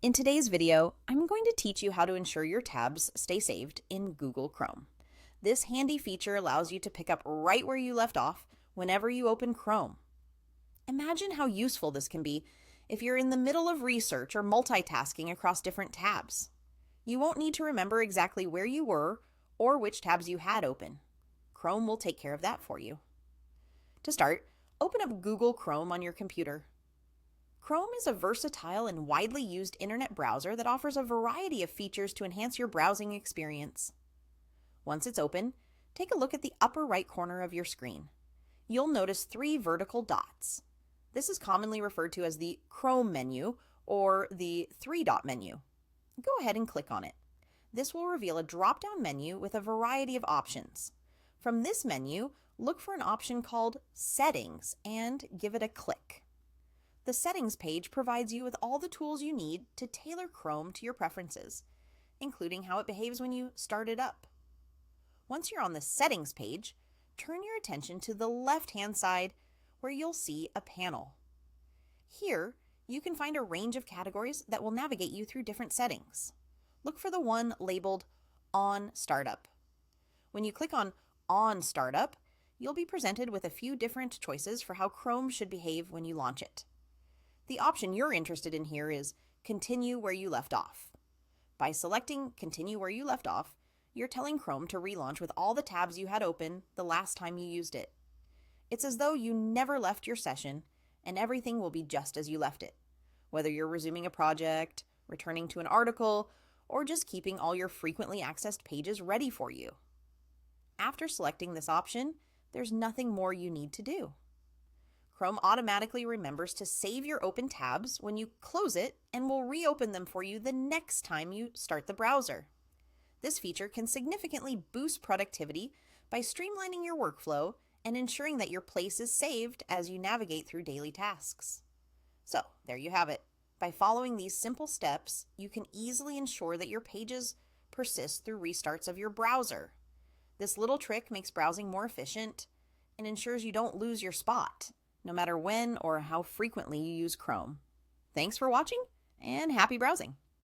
In today's video, I'm going to teach you how to ensure your tabs stay saved in Google Chrome. This handy feature allows you to pick up right where you left off whenever you open Chrome. Imagine how useful this can be if you're in the middle of research or multitasking across different tabs. You won't need to remember exactly where you were or which tabs you had open. Chrome will take care of that for you. To start, open up Google Chrome on your computer. Chrome is a versatile and widely used internet browser that offers a variety of features to enhance your browsing experience. Once it's open, take a look at the upper right corner of your screen. You'll notice 3 vertical dots. This is commonly referred to as the Chrome menu or the 3-dot menu. Go ahead and click on it. This will reveal a drop-down menu with a variety of options. From this menu, look for an option called Settings and give it a click. The Settings page provides you with all the tools you need to tailor Chrome to your preferences, including how it behaves when you start it up. Once you're on the Settings page, turn your attention to the left-hand side where you'll see a panel. Here, you can find a range of categories that will navigate you through different settings. Look for the one labeled On Startup. When you click on Startup, you'll be presented with a few different choices for how Chrome should behave when you launch it. The option you're interested in here is Continue Where You Left Off. By selecting Continue Where You Left Off, you're telling Chrome to relaunch with all the tabs you had open the last time you used it. It's as though you never left your session, and everything will be just as you left it, whether you're resuming a project, returning to an article, or just keeping all your frequently accessed pages ready for you. After selecting this option, there's nothing more you need to do. Chrome automatically remembers to save your open tabs when you close it and will reopen them for you the next time you start the browser. This feature can significantly boost productivity by streamlining your workflow and ensuring that your place is saved as you navigate through daily tasks. So, there you have it. By following these simple steps, you can easily ensure that your pages persist through restarts of your browser. This little trick makes browsing more efficient and ensures you don't lose your spot, no matter when or how frequently you use Chrome. Thanks for watching, and happy browsing!